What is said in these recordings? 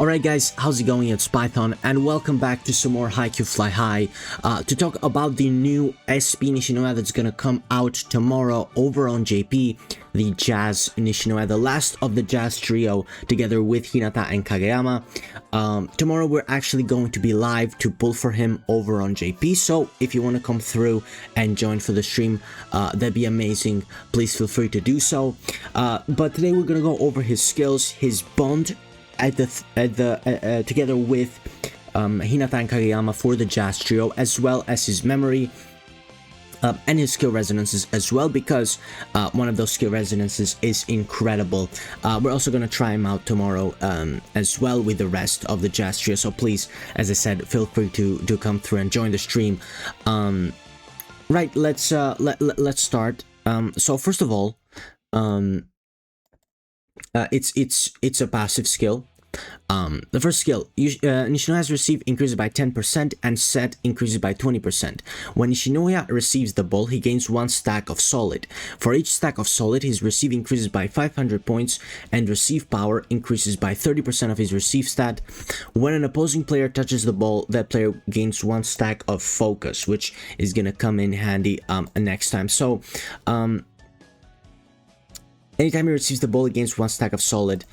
Alright guys, how's it going? It's Python and welcome back to some more Haikyu Fly High to talk about the new SP Nishinoya that's gonna come out tomorrow over on JP, the Jazz Nishinoya, the last of the Jazz trio together with Hinata and Kageyama. Tomorrow we're actually going to be live to pull for him over on JP, so if you want to come through and join for the stream, that'd be amazing. Please feel free to do so. But today we're gonna go over his skills, his bond together with Hinata and Kageyama for the Jazz trio, as well as his memory and his skill resonances as well, because one of those skill resonances is incredible. We're also going to try him out tomorrow as well with the rest of the Jazz trio, so please, as I said, feel free to come through and join the stream. Right, let's start. So first of all, it's a passive skill. The first skill, Nishinoya's receive increases by 10% and set increases by 20%. When Nishinoya receives the ball, he gains 1 stack of solid. For each stack of solid, his receive increases by 500 points and receive power increases by 30% of his receive stat. When an opposing player touches the ball, that player gains 1 stack of focus, which is gonna come in handy next time. So anytime he receives the ball, he gains 1 stack of solid,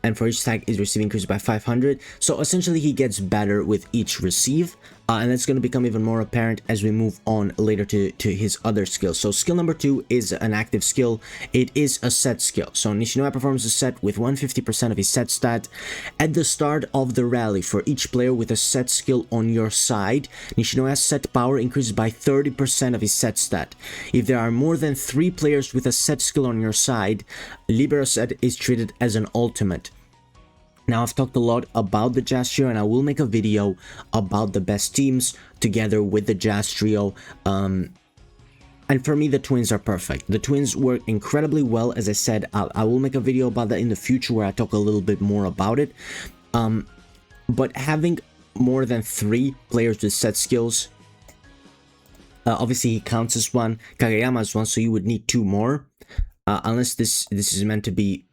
and for each stack his receive increases by 500. So essentially he gets better with each receive, and that's going to become even more apparent as we move on later to his other skills. So skill number 2 is an active skill. It is a set skill. So Nishinoya performs a set with 150% of his set stat. At the start of the rally, for each player with a set skill on your side, Nishinoya's set power increases by 30% of his set stat. If there are more than 3 players with a set skill on your side, Libero set is treated as an ultimate. Now, I've talked a lot about the Jazz trio, and I will make a video about the best teams together with the Jazz trio. And for me, the twins are perfect. The twins work incredibly well. As I said, I will make a video about that in the future where I talk a little bit more about it. But having more than 3 players with set skills, obviously he counts as 1, Kageyama as 1, so you would need 2 more. Unless this is meant to be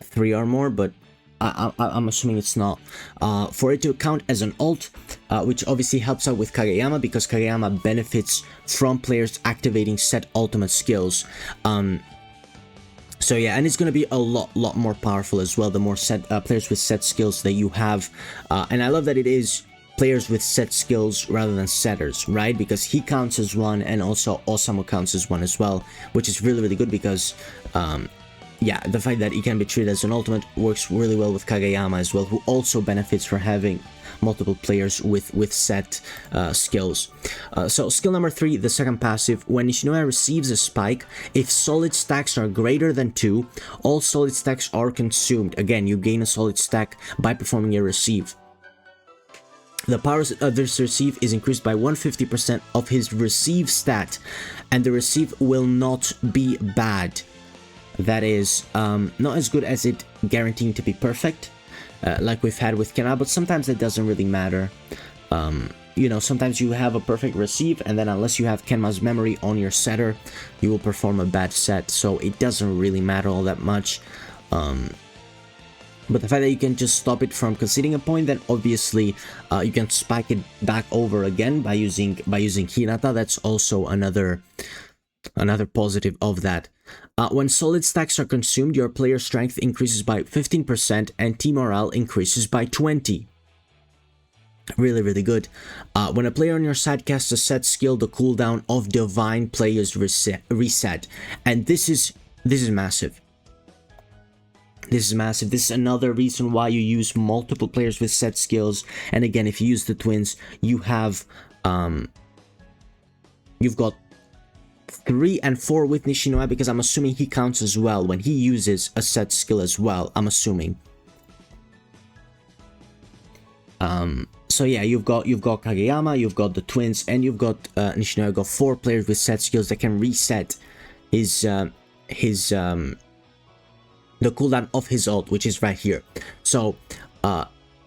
3 or more, but I'm assuming it's not. For it to count as an ult, which obviously helps out with Kageyama, because Kageyama benefits from players activating set ultimate skills. So yeah, and it's going to be a lot more powerful as well, the more set players with set skills that you have. And I love that it is players with set skills rather than setters, right? Because he counts as 1, and also Osamu counts as 1 as well, which is really good, because yeah, the fact that he can be treated as an ultimate works really well with Kageyama as well, who also benefits from having multiple players with set skills. So skill number 3, the second passive, when Nishinoya receives a spike, if solid stacks are greater than 2, all solid stacks are consumed. Again, you gain a solid stack by performing a receive. The power of this receive is increased by 150% of his receive stat, and the receive will not be bad. That is not as good as it guaranteeing to be perfect, like we've had with Kenna, but sometimes it doesn't really matter. You know, sometimes you have a perfect receive, and then unless you have Kenma's memory on your setter, you will perform a bad set, so it doesn't really matter all that much. But the fact that you can just stop it from conceding a point, then obviously you can spike it back over again by using Hinata. That's also another positive of that. When solid stacks are consumed, your player strength increases by 15% and team morale increases by 20%. Really good. When a player on your side casts a set skill, the cooldown of Divine Play is reset. And this is massive. This is massive. This is another reason why you use multiple players with set skills. And again, if you use the twins, you have you've got 3 and 4 with Nishinoya, because I'm assuming he counts as well when he uses a set skill as well, I'm assuming. So yeah, you've got Kageyama, you've got the twins, and you've got Nishinoya. You've got 4 players with set skills that can reset his the cooldown of his ult, which is right here. So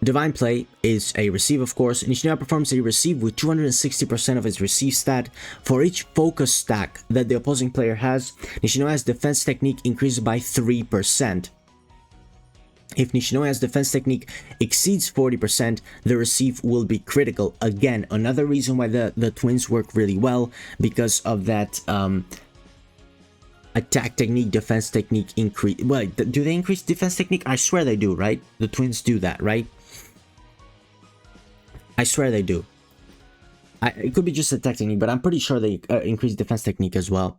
Divine Play is a receive, of course. Nishinoya performs a receive with 260% of his receive stat. For each focus stack that the opposing player has, Nishinoya's defense technique increases by 3%. If Nishinoya's defense technique exceeds 40%, the receive will be critical. Again, another reason why the twins work really well, because of that attack technique, defense technique increase. Well, do they increase defense technique? I swear they do, right? The twins do that, right? I swear they do. It could be just attack technique, but I'm pretty sure they increase defense technique as well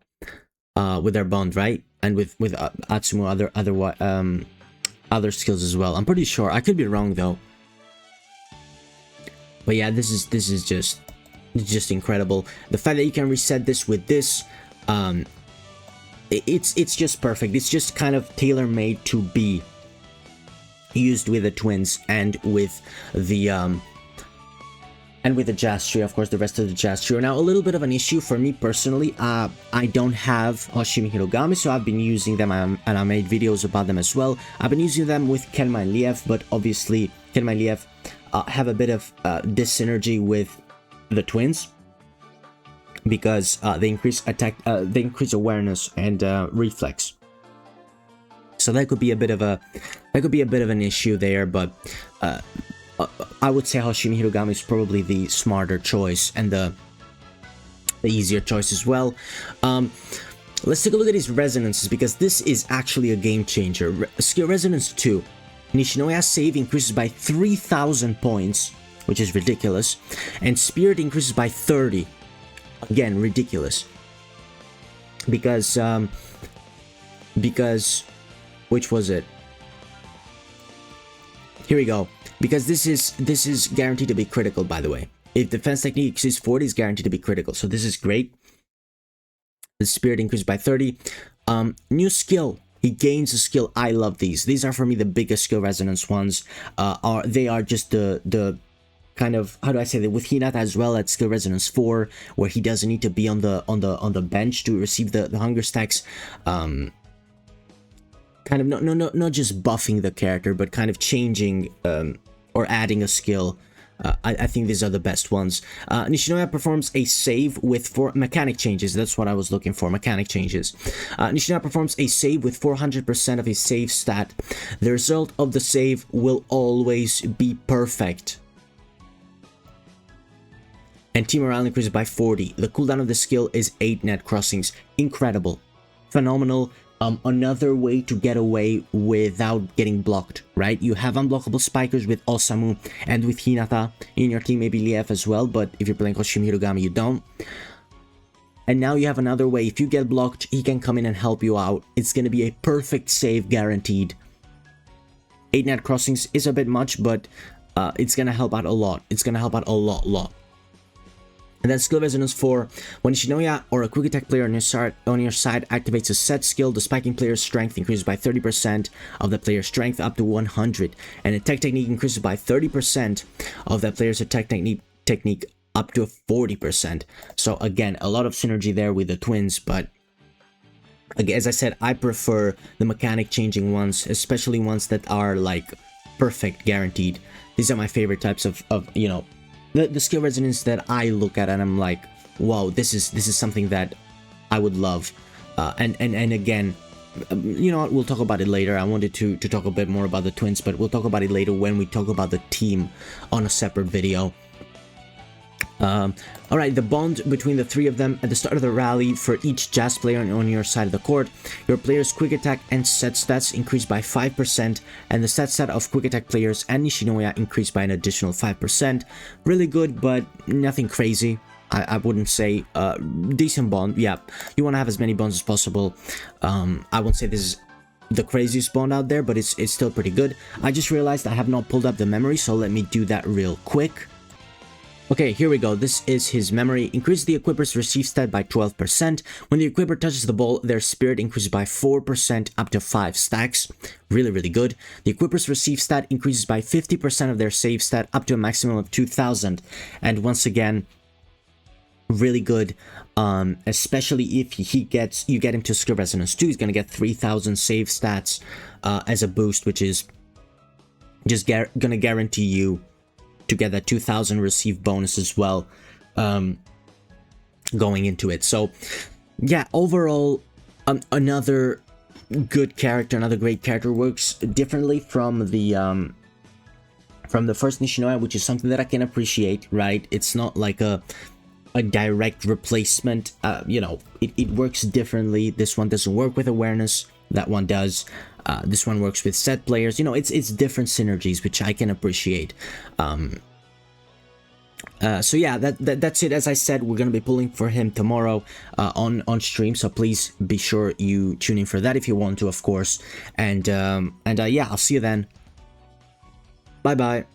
with their bond, right? And with Atsumu other skills as well. I'm pretty sure. I could be wrong though. But yeah, this is just incredible. The fact that you can reset this with this, it's just perfect. It's just kind of tailor-made to be used with the twins and with the jazz trio, of course, the rest of the jazz trio. Now, a little bit of an issue for me personally, I don't have Hoshimi Hirogami, so I've been using them, and I made videos about them as well. I've been using them with Kenma and Liev, but obviously, Kenma and Liev have a bit of dis-synergy with the twins, because they increase attack, they increase awareness and reflex. So that could be a bit of an issue there, but I would say Hoshimi Hirogami is probably the smarter choice and the easier choice as well. Let's take a look at his resonances, because this is actually a game changer. Skill Resonance 2. Nishinoya's save increases by 3,000 points, which is ridiculous, and Spirit increases by 30. Again, ridiculous. Because which was it? Here we go. Because this is guaranteed to be critical, by the way. If defense technique exceeds 40, it's guaranteed to be critical. So this is great. The Spirit increased by 30. New skill. He gains a skill. I love these. These are for me the biggest skill resonance ones. They are just the kind of, how do I say that, with Hinata as well at skill resonance 4, where he doesn't need to be on the bench to receive the hunger stacks. Kind of not just buffing the character, but kind of changing or adding a skill. I think these are the best ones. Nishinoya performs a save with 4 mechanic changes. That's what I was looking for, mechanic changes. Nishinoya performs a save with 400% of his save stat. The result of the save will always be perfect. And team morale increases by 40. The cooldown of the skill is 8 net crossings. Incredible. Phenomenal. Another way to get away without getting blocked, right? You have unblockable spikers with Osamu and with Hinata in your team, maybe Liev as well, but if you're playing Hoshimi Hirogami, you don't. And now you have another way. If you get blocked, he can come in and help you out. It's going to be a perfect save guaranteed. 8 net crossings is a bit much, but it's going to help out a lot. It's going to help out a lot. And then skill resonance 4. When Nishinoya or a quick attack player on your side activates a set skill, the spiking player's strength increases by 30% of the player's strength up to 100. And attack technique increases by 30% of that player's attack technique up to 40%. So again, a lot of synergy there with the twins, but again, as I said, I prefer the mechanic changing ones, especially ones that are like perfect guaranteed. These are my favorite types of you know, the skill resonance that I look at and I'm like, wow, this is something that I would love. And again, you know what, we'll talk about it later. I wanted to talk a bit more about the twins, but we'll talk about it later when we talk about the team on a separate video. Alright, the bond between the 3 of them at the start of the rally for each jazz player on your side of the court. Your player's quick attack and set stats increase by 5%, and the set stat of quick attack players and Nishinoya increase by an additional 5%. Really good, but nothing crazy. I wouldn't say decent bond. Yeah, you want to have as many bonds as possible. I won't say this is the craziest bond out there, but it's still pretty good. I just realized I have not pulled up the memory, so let me do that real quick. Okay, here we go. This is his memory. Increase the equipper's receive stat by 12%. When the equipper touches the ball, their spirit increases by 4% up to 5 stacks. Really good. The equipper's receive stat increases by 50% of their save stat up to a maximum of 2,000. And once again, really good. Especially if you get him to skill resonance 2, he's gonna get 3,000 save stats as a boost, which is just gonna guarantee you to get that 2,000 receive bonus as well going into it. So yeah, overall another good character, another great character, works differently from the first Nishinoya, which is something that I can appreciate, right? It's not like a direct replacement. You know, it works differently. This one doesn't work with awareness, that one does. This one works with set players. You know, it's different synergies, which I can appreciate. So yeah, that's it. As I said, we're gonna be pulling for him tomorrow on stream, so please be sure you tune in for that if you want to, of course. And yeah, I'll see you then. Bye bye.